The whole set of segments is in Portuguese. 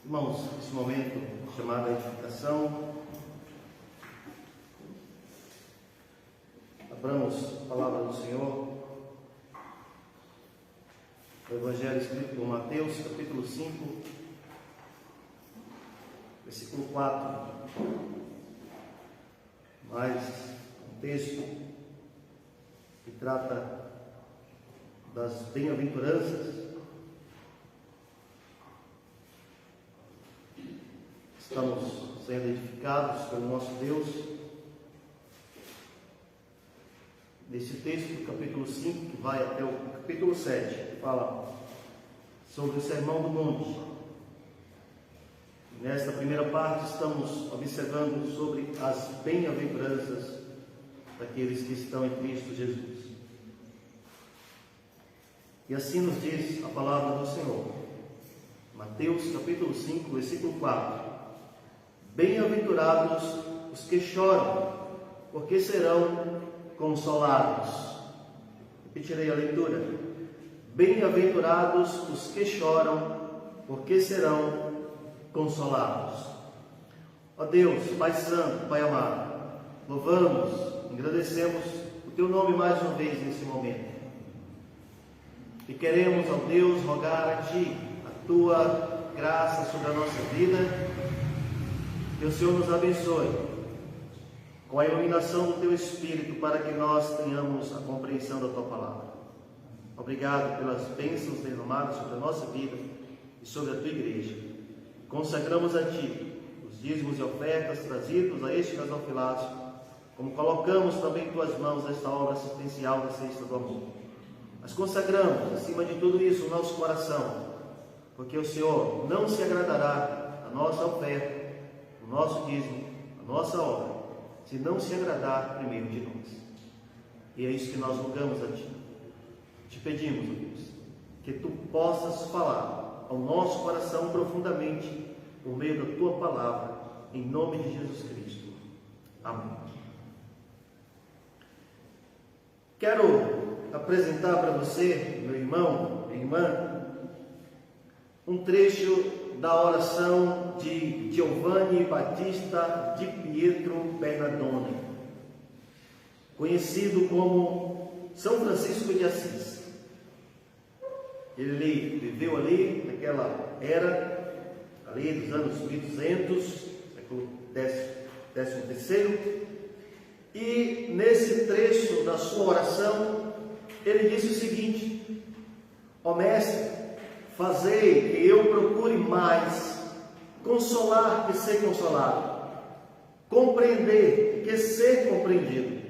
Irmãos, esse momento chamado edificação, abramos a palavra do Senhor, o Evangelho escrito por Mateus, capítulo 5, versículo 4, mais um texto que trata das bem-aventuranças. Estamos sendo edificados pelo nosso Deus. Nesse texto do capítulo 5, que vai até o capítulo 7, que fala sobre o Sermão do Monte. Nesta primeira parte estamos observando sobre as bem-aventuranças daqueles que estão em Cristo Jesus. E assim nos diz a palavra do Senhor. Mateus capítulo 5, versículo 4. Bem-aventurados os que choram, porque serão consolados. Repetirei a leitura. Bem-aventurados os que choram, porque serão consolados. Ó Deus, Pai Santo, Pai amado, louvamos, agradecemos o Teu nome mais uma vez nesse momento. E queremos, ó Deus, rogar a Ti a Tua graça sobre a nossa vida. Que o Senhor nos abençoe com a iluminação do Teu Espírito para que nós tenhamos a compreensão da Tua palavra. Obrigado pelas bênçãos derramadas sobre a nossa vida e sobre a Tua igreja. Consagramos a Ti os dízimos e ofertas trazidos a este gasofilados, como colocamos também em Tuas mãos esta obra assistencial da Cesta do Amor. Mas consagramos, acima de tudo isso, o nosso coração, porque o Senhor não se agradará da nossa oferta, o nosso dízimo, a nossa obra, se não se agradar primeiro de nós. E é isso que nós rogamos a Ti. Te pedimos, ó Deus, que Tu possas falar ao nosso coração profundamente por meio da Tua palavra, em nome de Jesus Cristo. Amém. Quero apresentar para você, meu irmão, minha irmã, um trecho da oração de Giovanni Battista di Pietro Bernardone, conhecido como São Francisco de Assis. Ele viveu ali naquela era, ali dos anos 1200, século XIII, e nesse trecho da sua oração, ele disse o seguinte: ó Mestre, fazei que eu procure mais consolar que ser consolado, compreender que ser compreendido,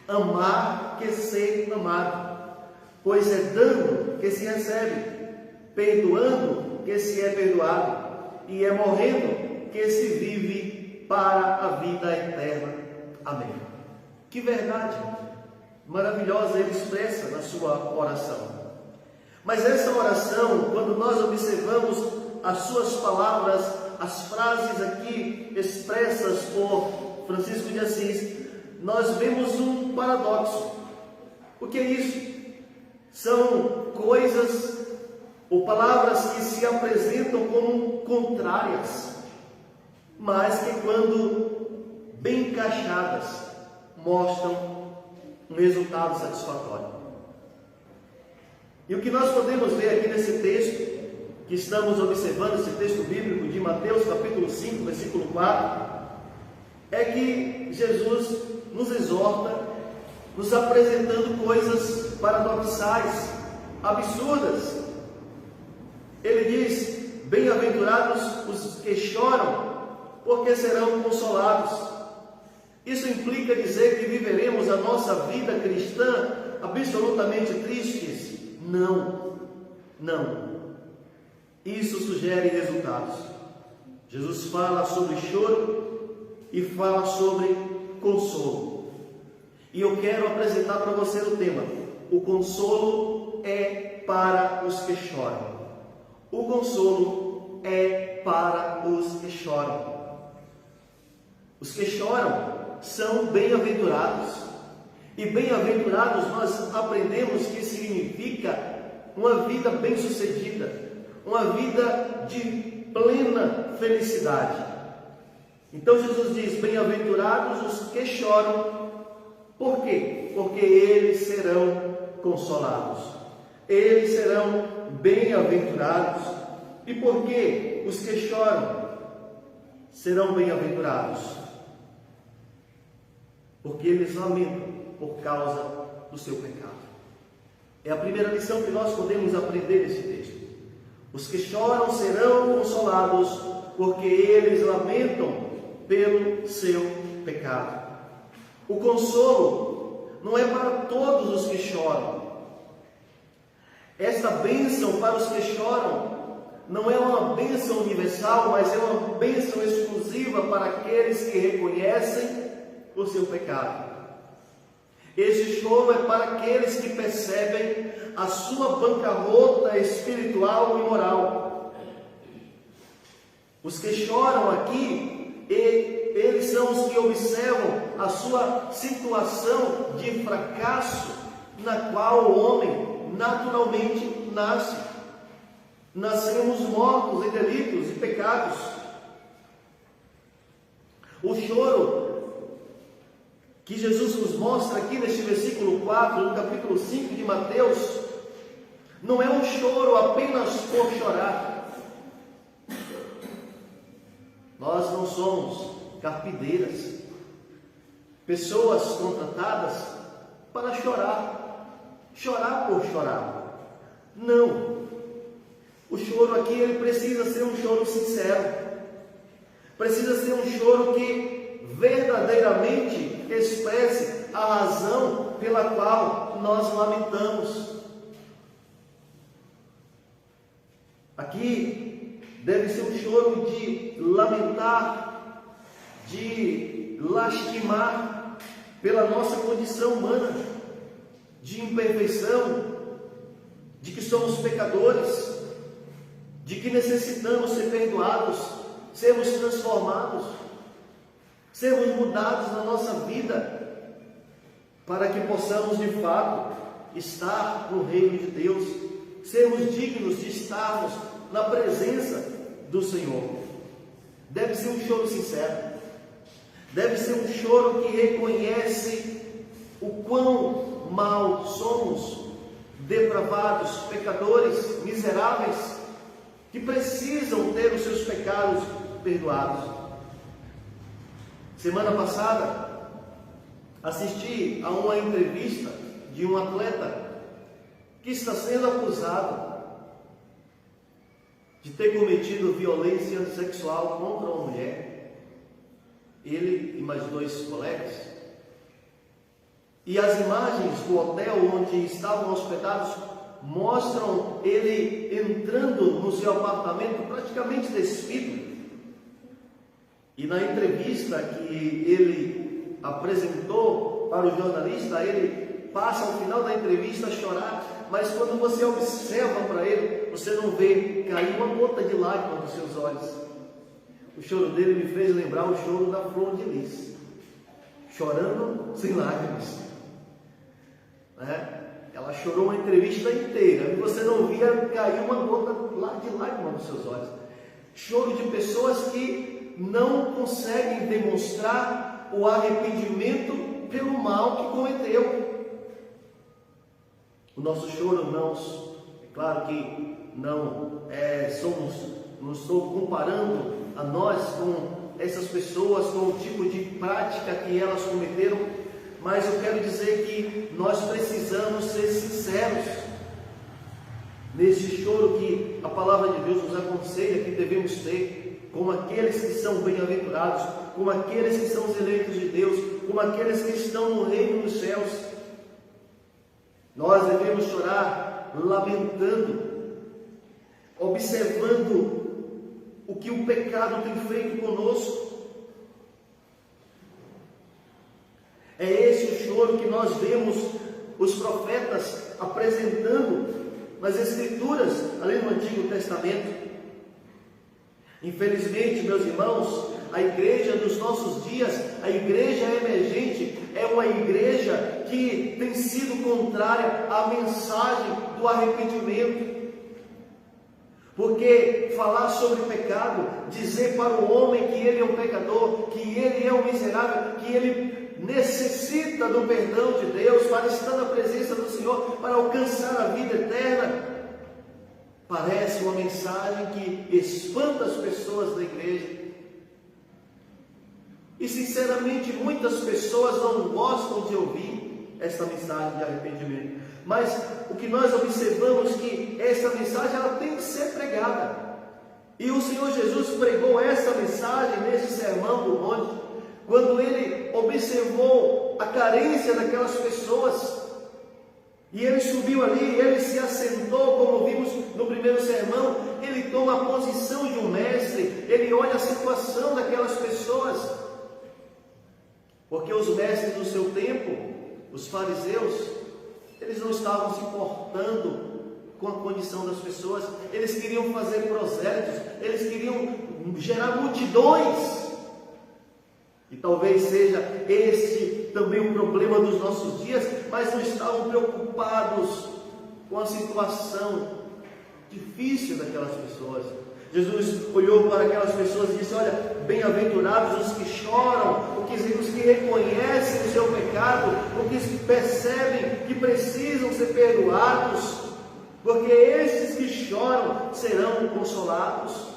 amar que ser amado, pois é dando que se recebe, perdoando que se é perdoado, e é morrendo que se vive para a vida eterna. Amém. Que verdade maravilhosa ele expressa na sua oração. Mas essa oração, quando nós observamos as suas palavras, as frases aqui expressas por Francisco de Assis, nós vemos um paradoxo. O que é isso? São coisas ou palavras que se apresentam como contrárias, mas que quando bem encaixadas, mostram um resultado satisfatório. E o que nós podemos ver aqui nesse texto, que estamos observando, esse texto bíblico de Mateus capítulo 5, versículo 4, é que Jesus nos exorta, nos apresentando coisas paradoxais, absurdas. Ele diz: bem-aventurados os que choram, porque serão consolados. Isso implica dizer que viveremos a nossa vida cristã absolutamente tristes? Não, não. Isso sugere resultados. Jesus fala sobre choro e fala sobre consolo. E eu quero apresentar para você o tema: o consolo é para os que choram. O consolo é para os que choram. Os que choram são bem-aventurados. E bem-aventurados nós aprendemos que significa uma vida bem-sucedida, uma vida de plena felicidade. Então Jesus diz: bem-aventurados os que choram. Por quê? Porque eles serão consolados. Eles serão bem-aventurados. E por que os que choram serão bem-aventurados? Porque eles lamentam por causa do seu pecado. É a primeira lição que nós podemos aprender nesse texto. Os que choram serão consolados, porque eles lamentam pelo seu pecado. O consolo não é para todos os que choram. Esta bênção para os que choram não é uma bênção universal, mas é uma bênção exclusiva para aqueles que reconhecem o seu pecado. Esse choro é para aqueles que percebem a sua bancarrota espiritual e moral. Os que choram aqui, eles são os que observam a sua situação de fracasso, na qual o homem naturalmente nasce. Nascemos mortos em delitos e pecados. O choro que Jesus nos mostra aqui neste versículo 4, no capítulo 5 de Mateus, não é um choro apenas por chorar. Nós não somos carpideiras, pessoas contratadas para chorar por chorar. Não. O choro aqui, ele precisa ser um choro sincero, precisa ser um choro que verdadeiramente expresse a razão pela qual nós lamentamos. Aqui deve ser um choro de lamentar, de lastimar pela nossa condição humana, de imperfeição, de que somos pecadores, de que necessitamos ser perdoados, sermos transformados, sermos mudados na nossa vida, para que possamos de fato estar no reino de Deus, sermos dignos de estarmos na presença do Senhor. Deve ser um choro sincero, deve ser um choro que reconhece o quão mal somos, depravados, pecadores, miseráveis, que precisam ter os seus pecados perdoados. Semana passada, assisti a uma entrevista de um atleta que está sendo acusado de ter cometido violência sexual contra uma mulher, ele e mais 2 colegas. E as imagens do hotel onde estavam hospedados mostram ele entrando no seu apartamento praticamente despido. E na entrevista que ele apresentou para o jornalista, ele passa ao final da entrevista a chorar, mas quando você observa para ele, você não vê cair uma gota de lágrima dos seus olhos. O choro dele me fez lembrar o choro da Flor de Lis, chorando sem lágrimas, né? Ela chorou uma entrevista inteira e você não via cair uma gota de lágrima dos seus olhos. Choro de pessoas que não conseguem demonstrar o arrependimento pelo mal que cometeu. O nosso choro, irmãos, é claro que não estou comparando a nós com essas pessoas, com o tipo de prática que elas cometeram, mas eu quero dizer que nós precisamos ser sinceros nesse choro que a palavra de Deus nos aconselha que devemos ter, como aqueles que são bem-aventurados, como aqueles que são os eleitos de Deus, como aqueles que estão no reino dos céus. Nós devemos chorar lamentando, observando o que o pecado tem feito conosco. É esse o choro que nós vemos os profetas apresentando nas Escrituras, além do Antigo Testamento. Infelizmente, meus irmãos, a igreja dos nossos dias, a igreja emergente, é uma igreja que tem sido contrária à mensagem do arrependimento. Porque falar sobre pecado, dizer para o homem que ele é um pecador, que ele é um miserável, que ele necessita do perdão de Deus para estar na presença do Senhor, para alcançar a vida eterna, parece uma mensagem que espanta as pessoas da igreja. E sinceramente muitas pessoas não gostam de ouvir esta mensagem de arrependimento. Mas o que nós observamos é que essa mensagem ela tem que ser pregada. E o Senhor Jesus pregou essa mensagem nesse sermão do monte, quando ele observou a carência daquelas pessoas. E ele subiu ali, ele se assentou, como vimos no primeiro sermão, ele toma a posição de um mestre, ele olha a situação daquelas pessoas. Porque os mestres do seu tempo, os fariseus, eles não estavam se importando com a condição das pessoas, eles queriam fazer prosélitos, eles queriam gerar multidões. E talvez seja esse também o problema dos nossos dias, mas não estavam preocupados com a situação difícil daquelas pessoas. Jesus olhou para aquelas pessoas e disse: olha, bem-aventurados os que choram, os que reconhecem o seu pecado, os que percebem que precisam ser perdoados, porque estes que choram serão consolados.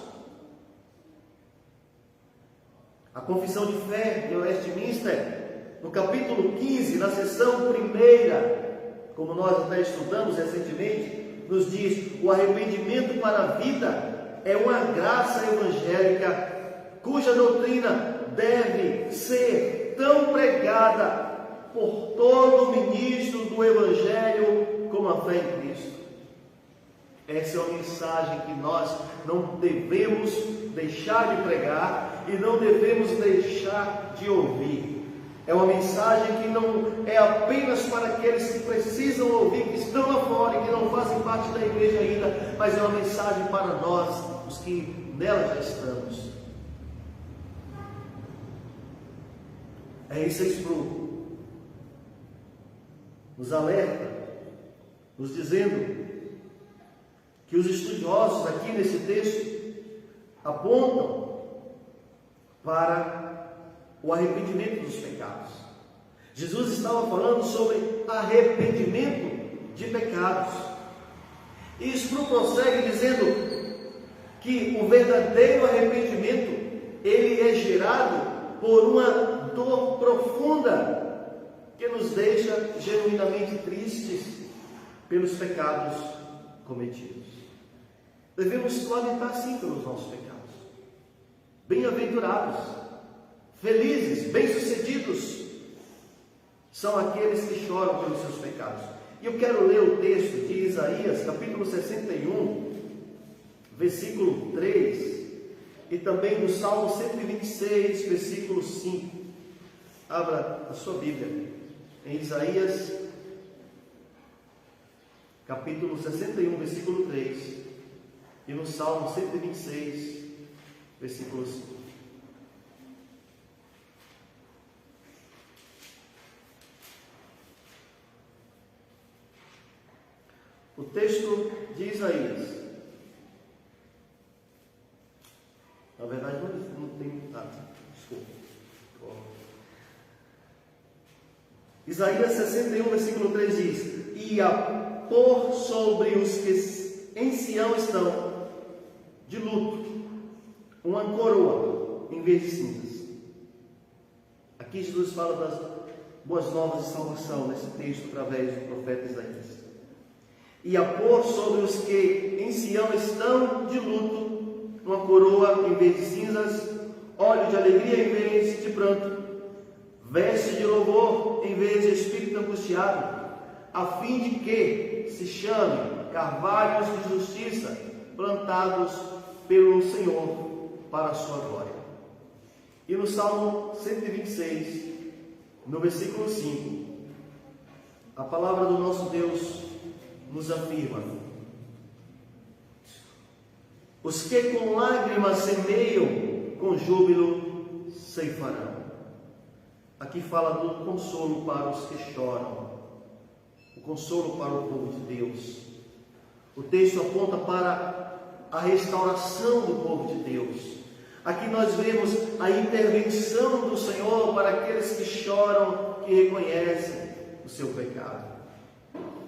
A confissão de fé de Westminster, no capítulo 15, na seção primeira, como nós até estudamos recentemente, nos diz: o arrependimento para a vida é uma graça evangélica cuja doutrina deve ser tão pregada por todo ministro do Evangelho como a fé em Cristo. Essa é uma mensagem que nós não devemos deixar de pregar e não devemos deixar de ouvir. É uma mensagem que não é apenas para aqueles que precisam ouvir, que estão lá fora e que não fazem parte da igreja ainda, mas é uma mensagem para nós, os que nela já estamos. Isso nos alerta, nos dizendo que os estudiosos aqui nesse texto apontam para o arrependimento dos pecados. Jesus estava falando sobre arrependimento de pecados. E isso prossegue dizendo que o verdadeiro arrependimento, ele é gerado por uma dor profunda que nos deixa genuinamente tristes pelos pecados cometidos. Devemos lamentar sim pelos nossos pecados. Bem-aventurados, felizes, bem-sucedidos são aqueles que choram pelos seus pecados. E eu quero ler o texto de Isaías, capítulo 61, versículo 3, e também no Salmo 126, versículo 5. Abra a sua Bíblia em Isaías, capítulo 61, versículo 3, e no Salmo 126, versículo 5. O texto de Isaías, na verdade não tem, desculpa. Isaías 61, versículo 3 diz: e a pôr sobre os que em Sião estão de luto uma coroa em vez de cinzas. Aqui Jesus fala das boas novas de salvação nesse texto através do profeta Isaías. E a pôr sobre os que em Sião estão de luto uma coroa em vez de cinzas, óleo de alegria em vez de pranto, veste de louvor em vez de espírito angustiado, a fim de que se chame carvalhos de justiça, plantados pelo Senhor para a sua glória. E no Salmo 126, no versículo 5, a palavra do nosso Deus nos afirma: os que com lágrimas semeiam, com júbilo ceifarão. Aqui fala do consolo para os que choram, o consolo para o povo de Deus. O texto aponta para a restauração do povo de Deus. Aqui nós vemos a intervenção do Senhor para aqueles que choram, que reconhecem o seu pecado.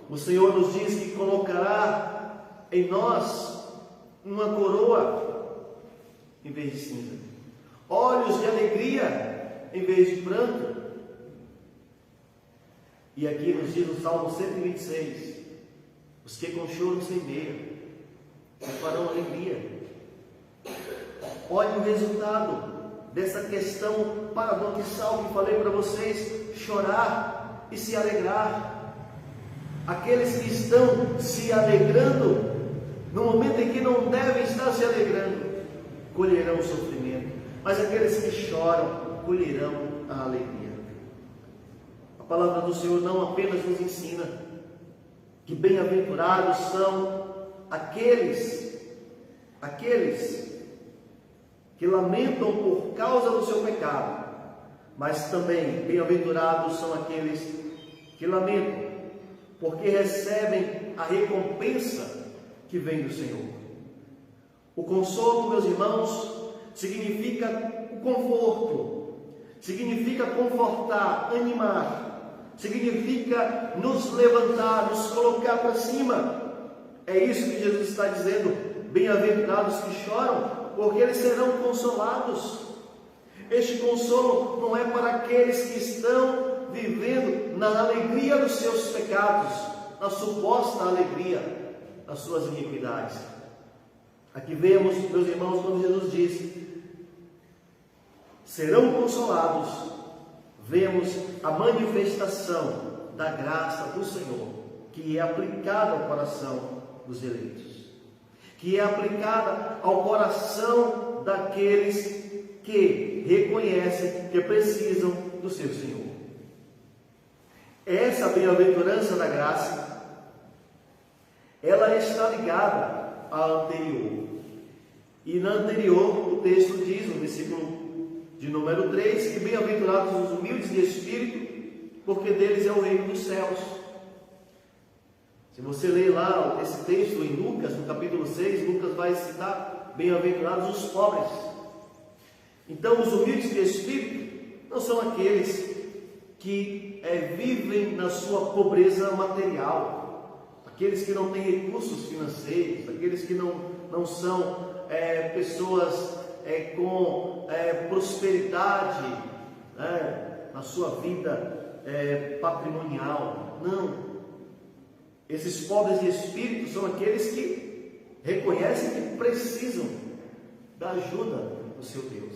O Senhor nos diz que colocará em nós uma coroa em vez de cinza, olhos de alegria em vez de pranto. E aqui nos diz o Salmo 126, os que com choro semeiam, farão alegria. Olha o resultado dessa questão paradoxal que falei para vocês: chorar e se alegrar. Aqueles que estão se alegrando no momento em que não devem estar se alegrando, colherão o sofrimento, mas aqueles que choram colherão a alegria. A palavra do Senhor não apenas nos ensina que bem-aventurados são aqueles que lamentam por causa do seu pecado, mas também bem-aventurados são aqueles que lamentam porque recebem a recompensa que vem do Senhor. O consolo, meus irmãos, significa o conforto, significa confortar, animar, significa nos levantar, nos colocar para cima. É isso que Jesus está dizendo: bem-aventurados que choram, porque eles serão consolados. Este consolo não é para aqueles que estão vivendo na alegria dos seus pecados, na suposta alegria das suas iniquidades. Aqui vemos, meus irmãos, quando Jesus diz: serão consolados, vemos a manifestação da graça do Senhor, que é aplicada ao coração dos eleitos, que é aplicada ao coração daqueles que reconhecem que precisam do seu Senhor. Essa bem-aventurança da graça, ela está ligada à anterior. E na anterior, o texto diz, no versículo de número 3, que bem-aventurados os humildes de espírito, porque deles é o reino dos céus. Se você ler lá esse texto em Lucas, no capítulo 6, Lucas vai citar: bem-aventurados os pobres. Então, os humildes de espírito não são aqueles que vivem na sua pobreza material, aqueles que não têm recursos financeiros, aqueles que não são pessoas com prosperidade na sua vida patrimonial. Não. Esses pobres de espírito são aqueles que reconhecem que precisam da ajuda do seu Deus,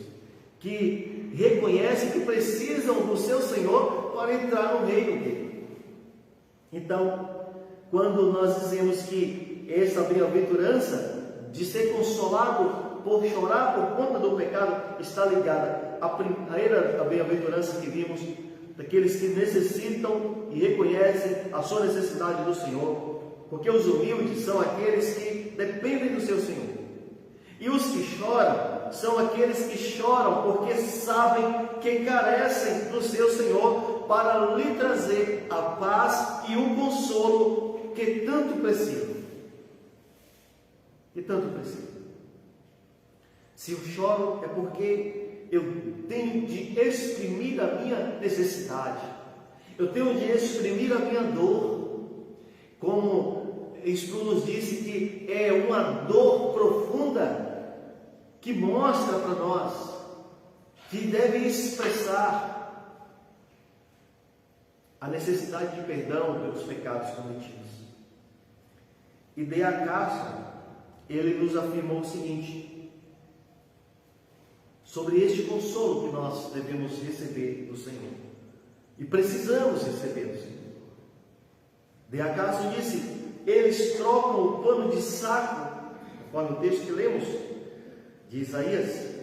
que reconhecem que precisam do seu Senhor para entrar no reino dele. Então, quando nós dizemos que essa bem-aventurança de ser consolado por chorar por conta do pecado está ligada à primeira bem-aventurança que vimos, daqueles que necessitam e reconhecem a sua necessidade do Senhor, porque os humildes são aqueles que dependem do seu Senhor, e os que choram são aqueles que choram porque sabem que carecem do seu Senhor para lhe trazer a paz e o consolo que tanto precisam. Se eu choro é porque eu tenho de exprimir a minha necessidade, eu tenho de exprimir a minha dor, como Spurgeon nos disse que é uma dor profunda que mostra para nós que deve expressar a necessidade de perdão pelos pecados cometidos. E D.A. Carson, ele nos afirmou o seguinte sobre este consolo que nós devemos receber do Senhor, e precisamos receber do Senhor. D.A. Carson disse: eles trocam o pano de saco, conforme o texto que lemos de Isaías,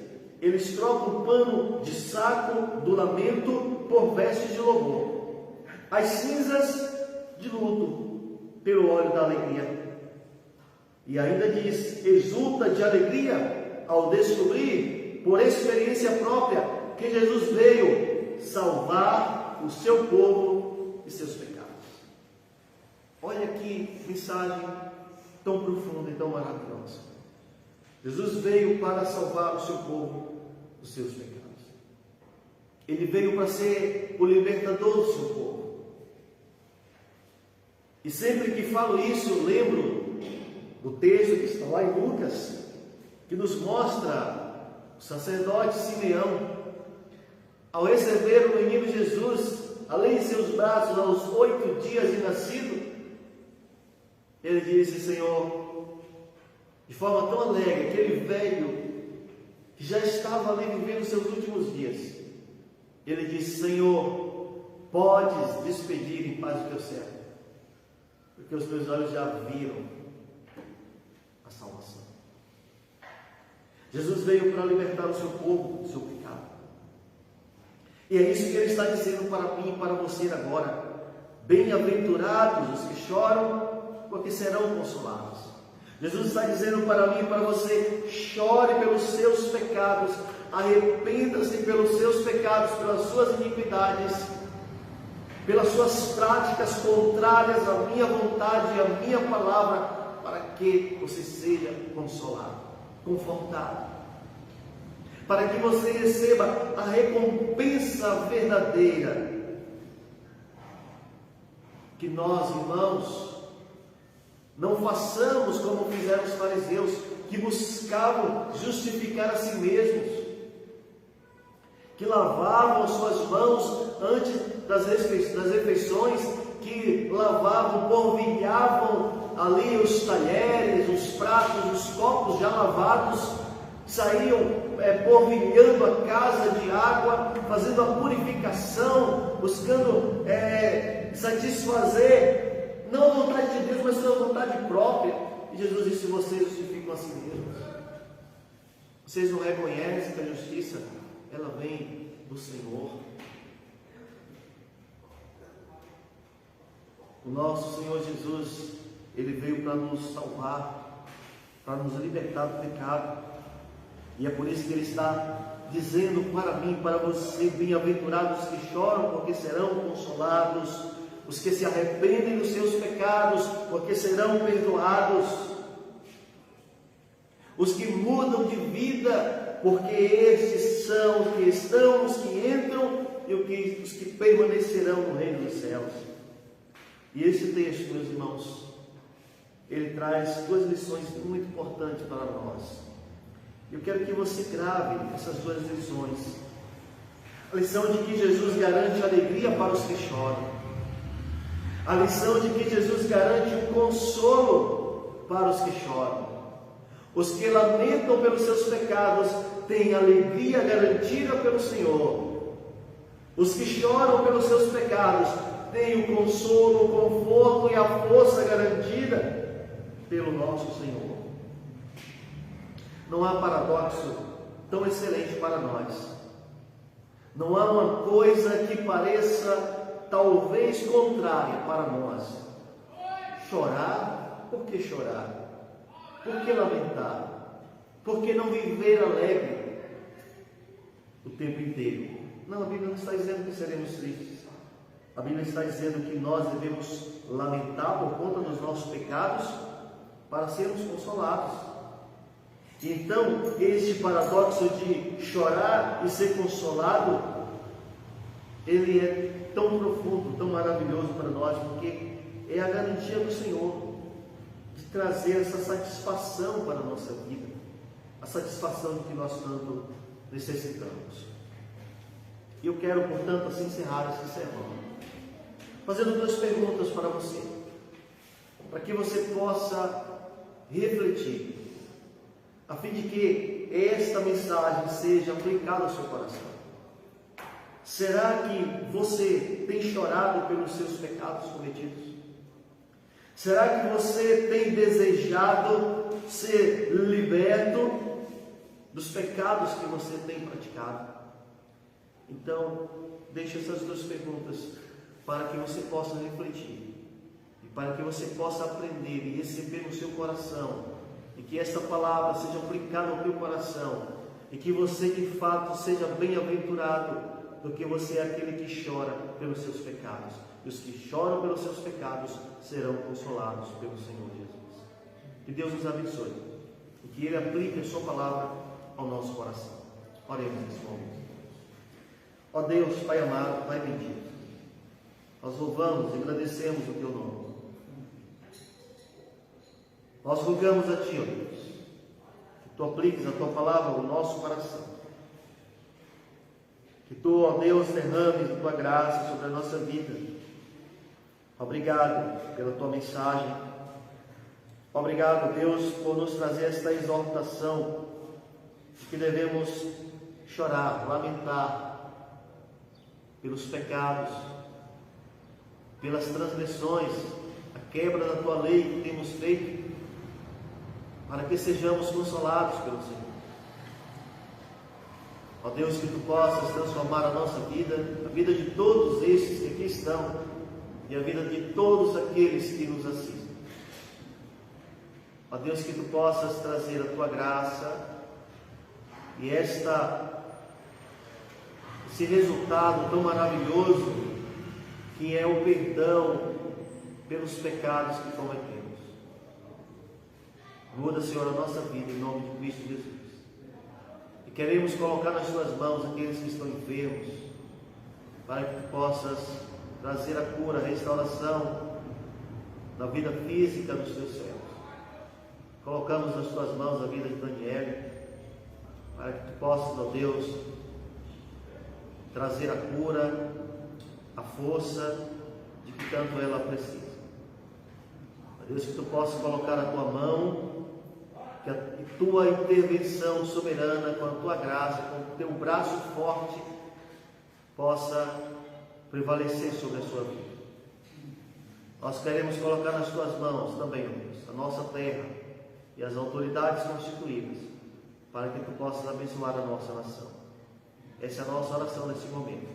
eles trocam o pano de saco do lamento por vestes de louvor, as cinzas de luto pelo óleo da alegria. E ainda diz: exulta de alegria ao descobrir, por experiência própria, que Jesus veio salvar o seu povo e seus pecados. Olha que mensagem tão profunda e tão maravilhosa. Jesus veio para salvar o seu povo dos seus pecados. Ele veio para ser o libertador do seu povo. E sempre que falo isso, lembro do texto que está lá em Lucas, que nos mostra o sacerdote Simeão, ao receber o menino Jesus, além de seus braços, aos 8 dias de nascido, ele disse: Senhor, de forma tão alegre, aquele velho que já estava ali vivendo seus últimos dias, ele disse: Senhor, podes despedir em paz o teu servo, porque os meus olhos já viram a salvação. Jesus veio para libertar o seu povo do seu pecado. E é isso que ele está dizendo para mim e para você agora. Bem-aventurados os que choram, porque serão consolados. Jesus está dizendo para mim e para você: chore pelos seus pecados, arrependa-se pelos seus pecados, pelas suas iniquidades, pelas suas práticas contrárias à minha vontade e à minha palavra, para que você seja consolado, confortado, para que você receba a recompensa verdadeira. Que nós, irmãos, não façamos como fizeram os fariseus, que buscavam justificar a si mesmos, que lavavam as suas mãos antes das refeições, que lavavam, polvilhavam ali os talheres, os pratos, os copos já lavados, saíam polvilhando a casa de água, fazendo a purificação, buscando satisfazer não a vontade de Deus, mas a vontade própria. E Jesus disse: vocês justificam a si mesmos. Vocês não reconhecem que a justiça, ela vem do Senhor. O nosso Senhor Jesus, Ele veio para nos salvar, para nos libertar do pecado. E é por isso que Ele está dizendo para mim, para você: bem-aventurados os que choram, porque serão consolados. Os que se arrependem dos seus pecados, porque serão perdoados. Os que mudam de vida, porque estes são os que estão, os que entram e os que permanecerão no reino dos céus. E esse texto, meus irmãos, ele traz 2 lições muito importantes para nós. Eu quero que você grave essas 2 lições. A lição de que Jesus garante alegria para os que choram. A lição de que Jesus garante um consolo para os que choram. Os que lamentam pelos seus pecados têm alegria garantida pelo Senhor. Os que choram pelos seus pecados têm o consolo, o conforto e a força garantida pelo nosso Senhor. Não há paradoxo tão excelente para nós. Não há uma coisa que pareça talvez contrária para nós. Chorar, por que chorar? Por que lamentar? Por que não viver alegre o tempo inteiro? Não, a Bíblia não está dizendo que seremos tristes. A Bíblia está dizendo que nós devemos lamentar por conta dos nossos pecados para sermos consolados. Então, este paradoxo de chorar e ser consolado, ele é tão profundo, tão maravilhoso para nós, porque é a garantia do Senhor de trazer essa satisfação para a nossa vida, a satisfação de que nós tanto necessitamos. E eu quero, portanto, assim encerrar esse sermão, fazendo 2 perguntas para você, para que você possa refletir, a fim de que esta mensagem seja aplicada ao seu coração. Será que você tem chorado pelos seus pecados cometidos? Será que você tem desejado ser liberto dos pecados que você tem praticado? Então, deixe essas 2 perguntas para que você possa refletir e para que você possa aprender e receber no seu coração, e que esta palavra seja aplicada ao teu coração, e que você de fato seja bem-aventurado, porque você é aquele que chora pelos seus pecados, e os que choram pelos seus pecados serão consolados pelo Senhor Jesus. Que Deus nos abençoe. e que Ele aplique a sua palavra ao nosso coração. Oremos nesse momento. Ó Deus, Pai amado, Pai bendito, nós louvamos e agradecemos o Teu nome. Nós rogamos a Ti, ó Deus, que Tu apliques a Tua palavra ao nosso coração. Que Tu, ó Deus, derrames a Tua graça sobre a nossa vida. Obrigado pela Tua mensagem. Obrigado, Deus, por nos trazer esta exortação de que devemos chorar, lamentar pelos pecados, pelas transgressões, a quebra da Tua lei que temos feito, para que sejamos consolados pelo Senhor. Ó Deus, que Tu possas transformar a nossa vida, a vida de todos estes que aqui estão e a vida de todos aqueles que nos assistem. Ó Deus, que Tu possas trazer a Tua graça e esse resultado tão maravilhoso que é o perdão pelos pecados que cometemos. Muda, Senhor, a nossa vida em nome de Cristo Jesus. E queremos colocar nas Tuas mãos aqueles que estão enfermos, para que Tu possas trazer a cura, a restauração da vida física dos Teus servos. Colocamos nas Tuas mãos a vida de Daniela, para que Tu possas, ó Deus, trazer a cura, a força de que tanto ela precisa. Ó Deus, que Tu possas colocar a Tua mão, que a Tua intervenção soberana, com a Tua graça, com o Teu braço forte, possa prevalecer sobre a sua vida. Nós queremos colocar nas Tuas mãos também, ó Deus, a nossa terra e as autoridades constituídas, para que Tu possas abençoar a nossa nação. Essa é a nossa oração nesse momento,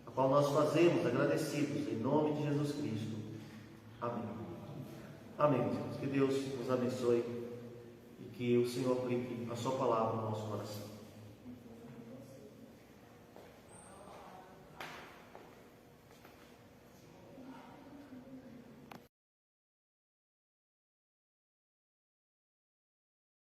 a qual nós fazemos agradecidos em nome de Jesus Cristo. Amém. Amém, meus irmãos. Que Deus nos abençoe e que o Senhor aplique a Sua palavra no nosso coração.